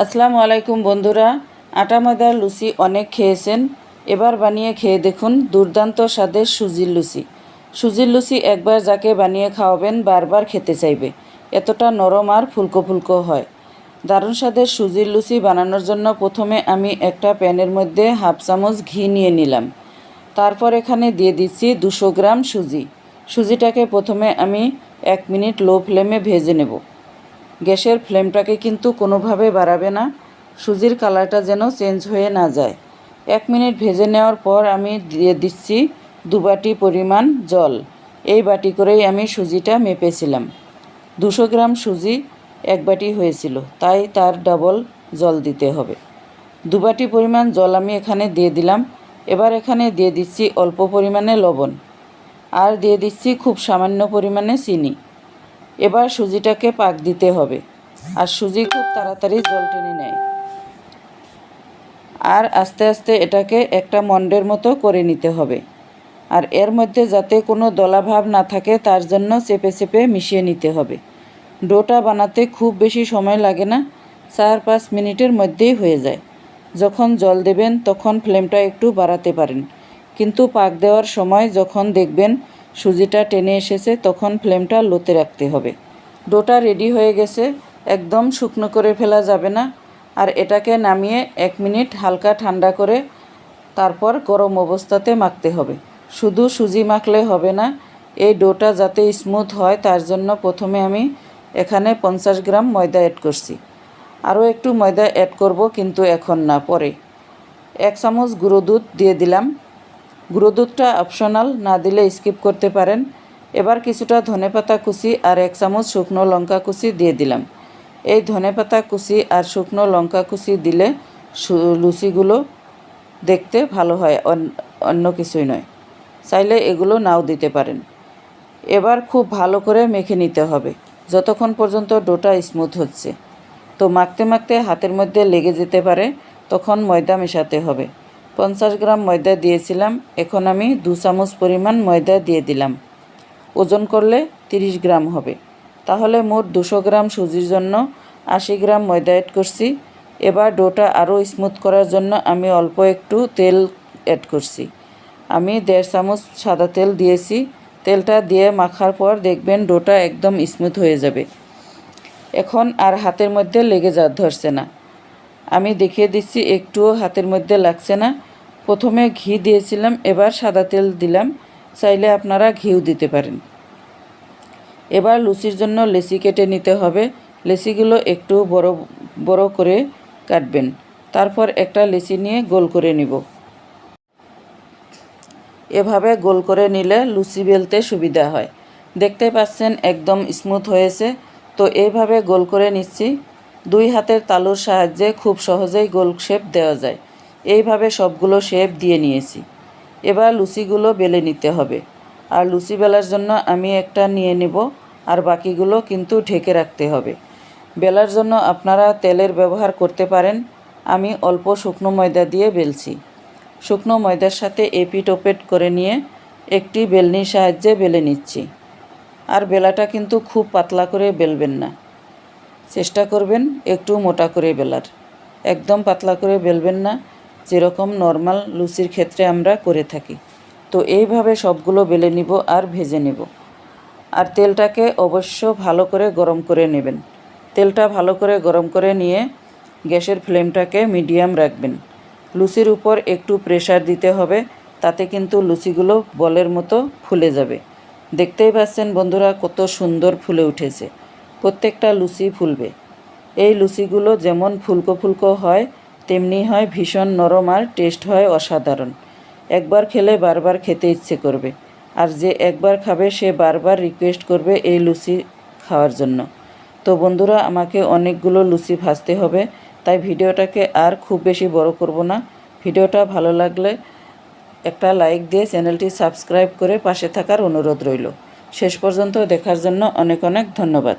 আসসালামু আলাইকুম বন্ধুরা, আটা ময়দার লুচি অনেক খেয়েছেন। এবার বানিয়ে খেয়ে দেখুন দুর্দান্ত স্বাদের সুজির লুচি। সুজির লুচি একবার যাকে বানিয়ে খাওয়াবেন বারবার খেতে চাইবে, এতটা নরম আর ফুলকো ফুলকো হয়। দারুণ স্বাদের সুজির লুচি বানানোর জন্য প্রথমে আমি একটা প্যানের মধ্যে হাফ চামচ ঘি নিয়ে নিলাম। তারপর এখানে দিয়ে দিচ্ছি 200 গ্রাম সুজি। সুজিটাকে প্রথমে আমি 1 মিনিট লো ফ্লেমে ভেজে নেব। গ্যাসের ফ্লেমটাকে কিন্তু কোনোভাবে বাড়াবে না, সুজির কালারটা যেন চেঞ্জ হয়ে না যায়। 1 মিনিট ভেজে নেওয়ার পর আমি দিয়ে দিচ্ছি 2 বাটি পরিমাণ জল। এই বাটি করেই আমি সুজিটা মেপেছিলাম। 200 গ্রাম সুজি 1 বাটি হয়েছিল, তাই তার ডাবল জল দিতে হবে। 2 বাটি পরিমাণ জল আমি এখানে দিয়ে দিলাম। এবার এখানে দিয়ে দিচ্ছি অল্প পরিমাণে লবণ, আর দিয়ে দিচ্ছি খুব সামান্য পরিমাণে চিনি। এবার সুজিটাকে পাক দিতে হবে, আর সুজি খুব তাড়াতাড়ি জল টেনে নেয়। আর আস্তে আস্তে এটাকে একটা মন্ডের মতো করে নিতে হবে। আর এর মধ্যে যাতে কোনো দলাভাব না থাকে তার জন্য চেপে চেপে মিশিয়ে নিতে হবে। ডোটা বানাতে খুব বেশি সময় লাগে না, 4-5 মিনিটের মধ্যেই হয়ে যায়। যখন জল দেবেন তখন ফ্লেমটা একটু বাড়াতে পারেন, কিন্তু পাক দেওয়ার সময় যখন দেখবেন সুজিটা টেনে এসেছে তখন ফ্লেমটা লোতে রাখতে হবে। ডোটা রেডি হয়ে গেছে, একদম শুকনো করে ফেলা যাবে না। আর এটাকে নামিয়ে 1 মিনিট হালকা ঠান্ডা করে তারপর গরম অবস্থাতে মাখতে হবে। শুধু সুজি মাখলে হবে না, এই ডোটা যাতে স্মুথ হয় তার জন্য প্রথমে আমি এখানে 50 গ্রাম ময়দা অ্যাড করছি। আরও একটু ময়দা অ্যাড করব, কিন্তু এখন না, পরে। 1 চামচ গুঁড়ো দুধ দিয়ে দিলাম। গুঁড়ো দুধটা অপশনাল, না দিলে স্কিপ করতে পারেন। এবার কিছুটা ধনেপাতা কুচি আর 1 চামচ শুকনো লঙ্কা কুচি দিয়ে দিলাম। এই ধনেপাতা কুচি আর শুকনো লঙ্কা কুচি দিলে লুচিগুলো দেখতে ভালো হয়, অন্য কিছুই নয়। চাইলে এগুলো নাও দিতে পারেন। এবার খুব ভালো করে মেখে নিতে হবে যতক্ষণ পর্যন্ত ডোটা স্মুথ হচ্ছে। তো মাখতে মাখতে হাতের মধ্যে লেগে যেতে পারে, তখন ময়দা মেশাতে হবে। 50 গ্রাম ময়দা দিয়েছিলাম, এখন আমি 2 চামচ পরিমাণ ময়দা দিয়ে দিলাম। ওজন করলে 30 গ্রাম হবে। তাহলে মোট 200 গ্রাম সুজির জন্য 80 গ্রাম ময়দা অ্যাড করছি। এবার ডোটা আরও স্মুথ করার জন্য আমি অল্প একটু তেল অ্যাড করছি। আমি 1.5 চামচ সাদা তেল দিয়েছি। তেলটা দিয়ে মাখার পর দেখবেন ডোটা একদম স্মুথ হয়ে যাবে। এখন আর হাতের মধ্যে লেগে ধরছে না। আমি দেখিয়ে দিচ্ছি, একটুও হাতের মধ্যে লাগছে না। প্রথমে ঘি দিয়েছিলাম, এবার সাদা তেল দিলাম, চাইলে আপনারা ঘিও দিতে পারেন। এবার লুচির জন্য লেচি কেটে নিতে হবে। লেচিগুলো একটু বড় বড় করে কাটবেন। তারপর একটা লেচি নিয়ে গোল করে নিব। এভাবে গোল করে নিলে লুচি বেলতে সুবিধা হয়। দেখতে পাচ্ছেন একদম স্মুথ হয়েছে। তো এইভাবে গোল করে নিচ্ছি। 2 হাতের তালুর সাহায্যে খুব সহজেই গোল শেপ দেওয়া যায়। এইভাবে সবগুলো শেপ দিয়ে নিয়েছি। এবার লুচিগুলো বেলে নিতে হবে। আর লুচি বেলার জন্য আমি একটা নিয়ে নেব, আর বাকিগুলো কিন্তু ঢেকে রাখতে হবে। বেলার জন্য আপনারা তেলের ব্যবহার করতে পারেন। আমি অল্প শুকনো ময়দা দিয়ে বেলছি। শুকনো ময়দার সাথে এপিট ওপিট করে নিয়ে একটি বেলনির সাহায্যে বেলে নিচ্ছি। আর বেলাটা কিন্তু খুব পাতলা করে বেলবেন না, চেষ্টা করবেন একটু মোটা করে বেলার। একদম পাতলা করে বেলবেন না, যেরকম নর্মাল লুচির ক্ষেত্রে আমরা করে থাকি। তো এইভাবে সবগুলো বেলে নিব আর ভেজে নেব। আর তেলটাকে অবশ্য ভালো করে গরম করে নেবেন। তেলটা ভালো করে গরম করে নিয়ে গ্যাসের ফ্লেমটাকে মিডিয়াম রাখবেন। লুচির উপর একটু প্রেসার দিতে হবে, তাতে কিন্তু লুচিগুলো বলের মতো ফুলে যাবে। দেখতেই পাচ্ছেন বন্ধুরা কত সুন্দর ফুলে উঠেছে। প্রত্যেকটা লুচি ফুলবে। এই লুচিগুলো যেমন ফুলকো ফুলকো হয় তেমনি হয় ভীষণ নরম, আর টেস্ট হয় অসাধারণ। একবার খেলে বারবার খেতে ইচ্ছে করবে। আর যে একবার খাবে সে বারবার রিকোয়েস্ট করবে এই লুচি খাওয়ার জন্য। তো বন্ধুরা, আমাকে অনেকগুলো লুচি ভাজতে হবে, তাই ভিডিওটাকে আর খুব বেশি বড় করব না। ভিডিওটা ভালো লাগলে একটা লাইক দিয়ে চ্যানেলটি সাবস্ক্রাইব করে পাশে থাকার অনুরোধ রইল। শেষ পর্যন্ত দেখার জন্য অনেক অনেক ধন্যবাদ।